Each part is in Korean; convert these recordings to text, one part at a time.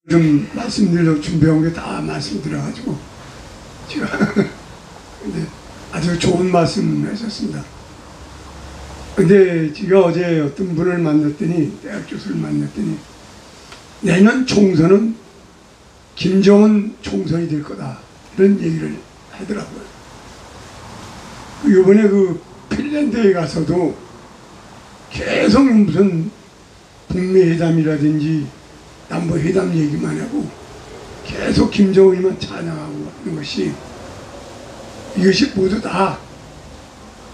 좀 말씀드리려고 준비한 게 다 말씀드려가지고 제가 근데 아주 좋은 말씀 하셨습니다. 근데 제가 어제 어떤 분을 만났더니, 대학 교수를 만났더니 내년 총선은 김정은 총선이 될 거다 이런 얘기를 하더라고요. 이번에 그 핀란드에 가서도 계속 무슨 북미 회담이라든지 남북 회담 얘기만 하고 계속 김정은이만 찬양하고 하는 것이, 이것이 모두 다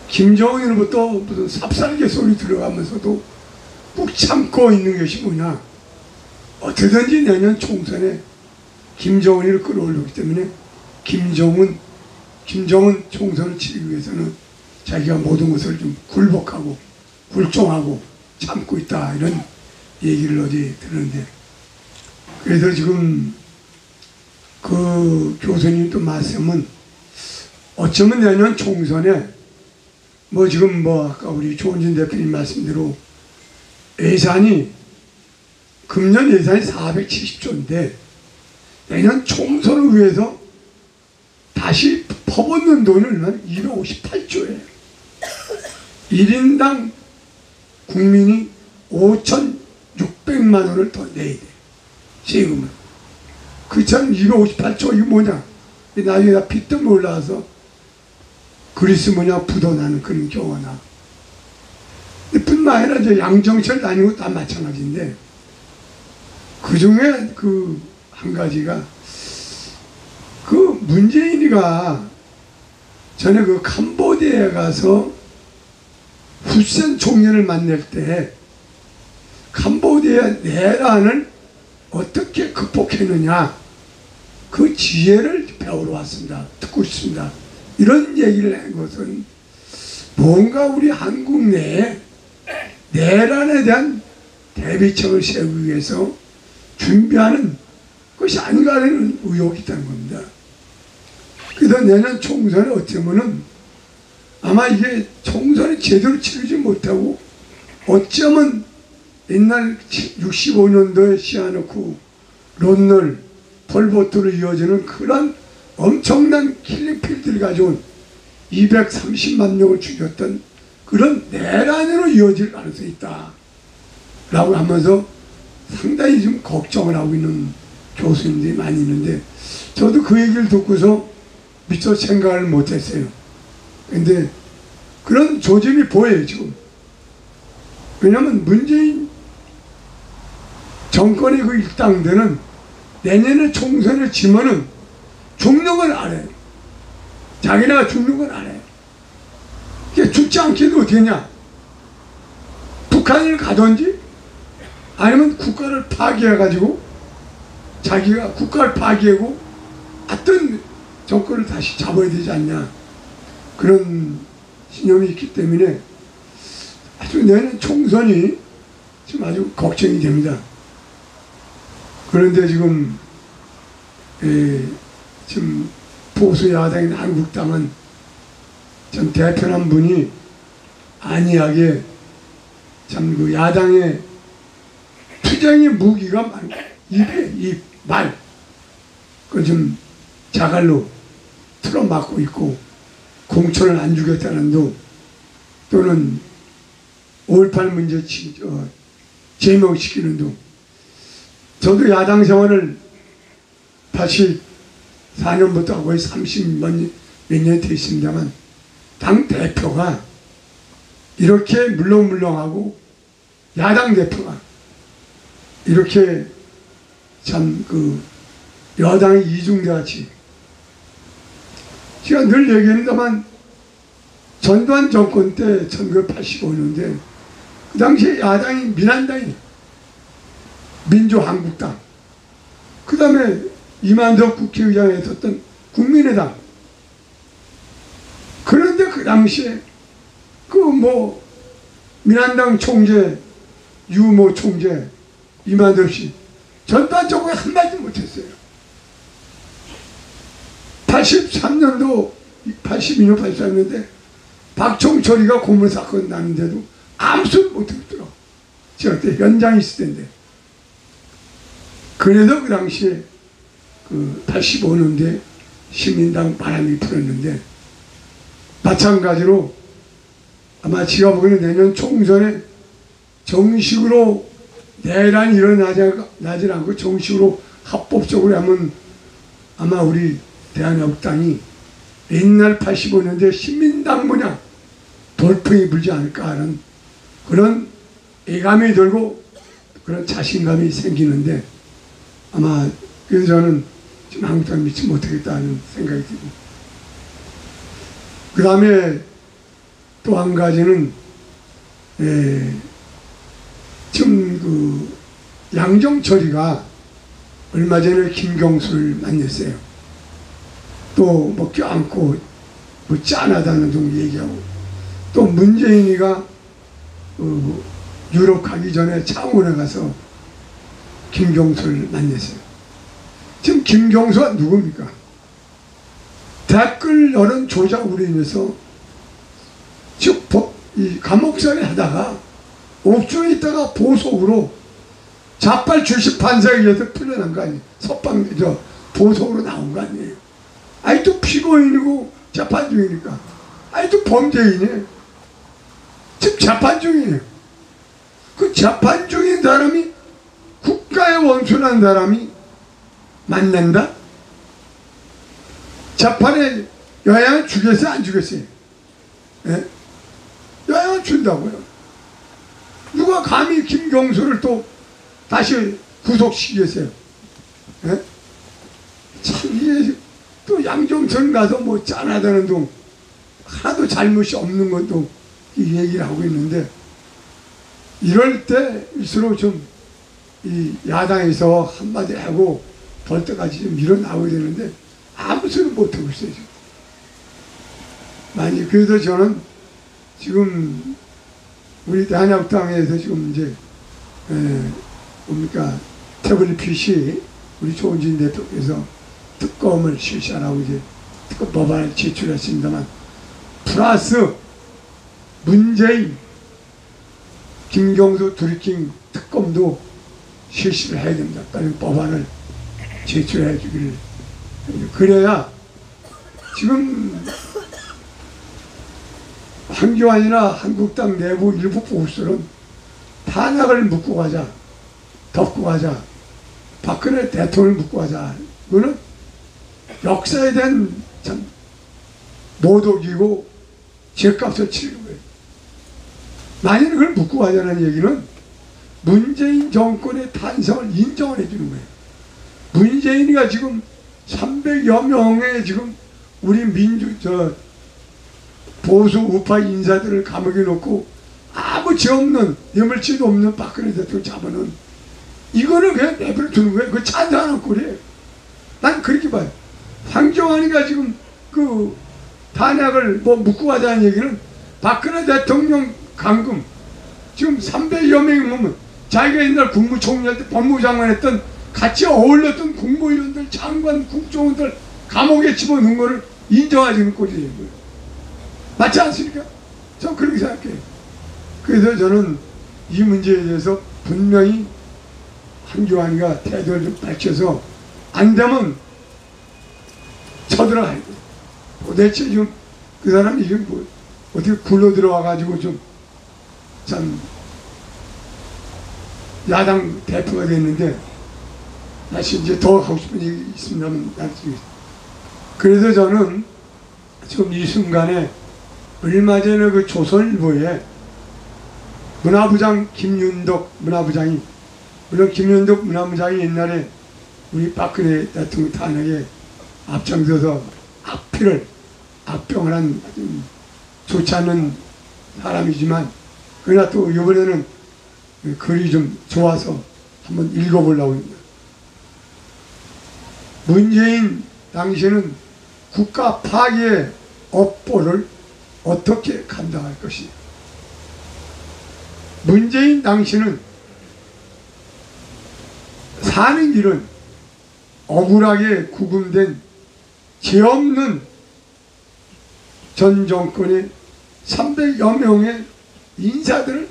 김정은으로부터 무슨 삽살개 소리 들어가면서도 꾹 참고 있는 것이 뭐냐, 어떻게든지 내년 총선에 김정은이를 끌어올리기 때문에 김정은 총선을 치르기 위해서는 자기가 모든 것을 좀 굴복하고 굴종하고 참고 있다, 이런 얘기를 어제 들었는데, 그래서 지금 그 교수님 또 말씀은 어쩌면 내년 총선에 뭐 지금 뭐 아까 우리 조은진 대표님 말씀대로 예산이 금년 예산이 470조인데 내년 총선을 위해서 다시 퍼붓는 돈을 258조예요. 1인당 국민이 5,600만 원을 더 내야 돼, 세금을. 그 참 258조 이게 뭐냐, 나중에 다 빚도 올라와서 그리스 뭐냐 부도나는 그런 경우가 나. 뿐만 아니라 이제 양정철 다니는 것도 다 마찬가지인데, 그 중에 그 한 가지가 그 문재인이가 전에 그 캄보디아에 가서 후센 총리를 만날 때 캄보디아 내란을 어떻게 극복했느냐, 그 지혜를 배우러 왔습니다. 듣고 싶습니다. 이런 얘기를 한 것은 뭔가 우리 한국 내에 내란에 대한 대비책을 세우기 위해서 준비하는 것이 아닌가 하는 의혹이 있다는 겁니다. 그래서 내년 총선에 어쩌면은 아마 이게 총선이 제대로 치르지 못하고 어쩌면 옛날 65년도에 시아누크, 론널, 폴포트로 이어지는 그런 엄청난 킬링필드를 가져온 230만 명을 죽였던 그런 내란으로 이어질 가능성이 있다 라고 하면서 상당히 좀 걱정을 하고 있는 교수님들이 많이 있는데, 저도 그 얘기를 듣고서 미처 생각을 못했어요. 근데 그런 조짐이 보여요 지금. 왜냐하면 문재인 정권의 그 일당들은 내년에 총선을 치면은 죽는 걸 알아요. 자기네가 죽는 걸 알아요. 이게 죽지 않게도 어떻게 하냐, 북한을 가든지 아니면 국가를 파괴해가지고 자기가 국가를 파괴하고 어떤 정권을 다시 잡아야 되지 않냐, 그런 신념이 있기 때문에 아주 내년 총선이 지금 아주 걱정이 됩니다. 그런데 지금 지금 보수 야당인 한국당은 참 대표한 분이 안이하게 참 그 야당의 투쟁의 무기가 많고 입, 말, 그 좀 자갈로 틀어막고 있고, 공천을 안 주겠다는 둥, 또는 5.18 문제 제명시키는 둥. 저도 야당 생활을 84년부터 거의 30 몇 년 됐습니다만, 당 대표가 이렇게 물렁물렁하고 야당 대표가 이렇게 참 그 여당의 이중대같이, 제가 늘 얘기합니다만 전두환 정권 때 1985년대 그 당시에 야당이 민한당이 민주한국당, 그 다음에 이만석 국회의장에 있었던 국민의당. 그런데 그 당시에 그 뭐 민한당 총재 유모 총재 이만석 씨 전두환 정권에 한마디 못했어요. 83년도 82년 83년대 박종철이가 고물사건 나는데도 아무 소리 못했더라고. 제가 그때 현장에 있을 텐데 그래서 그 당시에 그 85년대 시민당 바람이 불었는데, 마찬가지로 아마 제가 보기에는 내년 총선에 정식으로 내란이 일어나지 않고 정식으로 합법적으로 하면 아마 우리 대한민국당이 옛날 85년대 시민당 모양 돌풍이 불지 않을까 하는 그런 예감이 들고 그런 자신감이 생기는데, 아마 그래서 저는 지금 한국당 믿지 못하겠다는 생각이 듭니다. 그 다음에 또 한 가지는 지금 그 양정철이가 얼마 전에 김경수를 만났어요. 또 뭐 껴안고 뭐 짠하다는 둥 얘기하고, 또 문재인이가 유럽 가기 전에 창원에 가서 김경수를 만났어요. 지금 김경수가 누굽니까? 댓글 여론 조작으로 인해서 즉 이 감옥살이 하다가 옥중에 있다가 보석으로 자빨 출신 판사에 의해서 풀려난 거 아니에요. 보석으로 나온 거 아니에요. 아직도 피고인이고 재판 중이니까. 아직도 범죄인이에요. 지금 재판 중이에요. 그 재판 중인 사람이, 국가의 원수라는 사람이 만난다? 재판에 영향을 주겠어요, 안 주겠어요? 예? 영향을 준다고요. 누가 감히 김경수를 또 다시 구속시키겠어요? 예? 참, 이게 또 양정천 가서 뭐 짠하다는 둥 하나도 잘못이 없는 것도 이 얘기를 하고 있는데, 이럴 때일수록 좀 이 야당에서 한마디 하고 벌떡같이 좀 일어나고 되는데 아무 소리 못하고 있어요, 지금. 많이. 그래서 저는 지금 우리 대한민국당에서 지금 이제 뭡니까, 태블릿 PC 우리 조은진 대표께서 특검을 실시하라고 이제 특검 법안을 제출했습니다만, 플러스 문재인, 김경수 드루킹 특검도 실시를 해야 됩니다. 빨리 법안을 제출해 주기를. 그래야 지금 황교안이나 한국당 내부 일부 보수는 탄핵을 묻고 가자, 덮고 가자, 박근혜 대통령을 묻고 가자. 이거는 역사에 대한 참 모독이고 죄값을 치르는 거예요. 만약 그걸 묻고 가자는 얘기는 문재인 정권의 탄생을 인정을 해주는 거예요. 문재인이가 지금 300여 명의 지금 우리 보수 우파 인사들을 감옥에 놓고 아무 죄 없는, 뇌물죄도 없는 박근혜 대통령 잡아놓은, 이거는 그냥 내버려 두는 거예요. 그거 찬성하는 꼴이에요. 난 그렇게 봐요. 황교안이가 지금 그 탄핵을 뭐 묻고 가자는 얘기는 박근혜 대통령 감금 지금 300여 명이 보면 자기가 옛날 국무총리할 때 법무장관 했던 같이 어울렸던 국무위원들, 장관, 국정원들 감옥에 집어넣은 거를 인정하시는 꼴이에요. 맞지 않습니까? 전 그렇게 생각해요. 그래서 저는 이 문제에 대해서 분명히 황교안이가 태도를 좀 밝혀서 안 되면 쳐들어가야 돼. 도대체 지금 그 사람이 지금 뭐 어떻게 굴러 들어와가지고 좀 참 야당 대표가 됐는데, 다시 이제 더 하고 싶은 얘기 있습니다만 나중에. 그래서 저는 지금 이 순간에 얼마 전에 그 조선일보에 문화부장 김윤덕 문화부장이, 물론 김윤덕 문화부장이 옛날에 우리 박근혜 대통령 탄핵에 앞장서서 악병을 한 좋지 않은 사람이지만, 그러나 또 이번에는 글이 좀 좋아서 한번 읽어보려고 합니다. 문재인 당신은 국가 파괴의 업보를 어떻게 감당할 것이냐. 문재인 당신은 사는 길은 억울하게 구금된 죄 없는 전 정권의 300여 명의 인사들을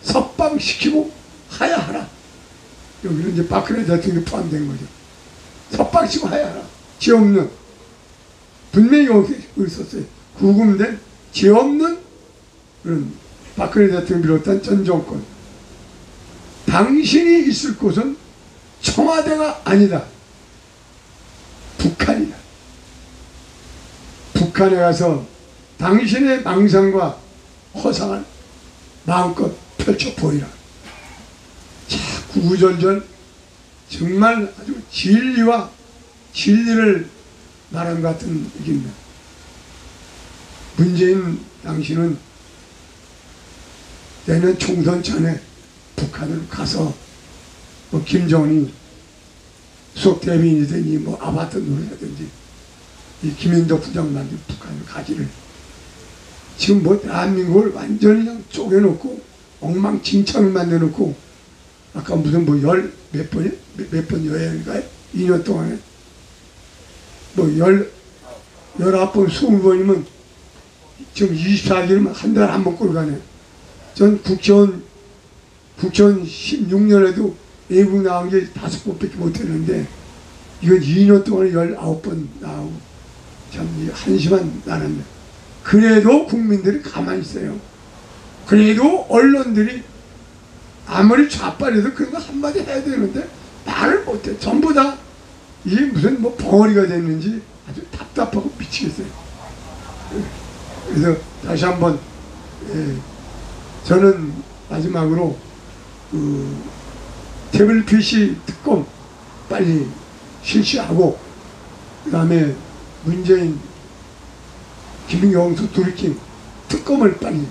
석방시키고 하야 하라. 여기는 이제 박근혜 대통령이 포함된 거죠. 석방시고 하야라. 죄 없는, 분명히 여기 있었어요. 구금된 죄 없는 그런 박근혜 대통령 비롯한 전 정권. 당신이 있을 곳은 청와대가 아니다. 북한이다. 북한에 가서 당신의 망상과 허상을 마음껏 펼쳐 보이라. 자, 구구절절 정말 아주 진리와 진리를 말한 것 같은 얘기입니다. 문재인 당신은 내년 총선 전에 북한으로 가서 뭐 김정은이 수석 대변인이든지 뭐 아파트 노래라든지 이 김인도 부장만들 북한으로 가기를, 지금 뭐 대한민국을 완전히 그냥 쪼개놓고 엉망진창을 만들어놓고, 아까 무슨 뭐 몇 번 여행인가요? 2년 동안에 뭐 19번 20번이면 지금 24개월이면 한 달에 한 번 꼴 가네. 전 국회의원 16년에도 외국 나온 게 5번밖에 못했는데 이건 2년 동안에 19번 나오고 참 한심한 나라인데, 그래도 국민들이 가만히 있어요. 그래도 언론들이 아무리 좌빨해도 그런 거 한마디 해야 되는데 말을 못해. 전부 다 이게 무슨 뭐 벙어리가 됐는지 아주 답답하고 미치겠어요. 그래서 다시 한번 저는 마지막으로 태블릿 PC 특검 빨리 실시하고, 그 다음에 문재인, 김경수 둘이킴 특검을 빨리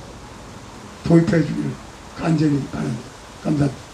도입해 주기를 간절히 바랍니다. 감사합니다.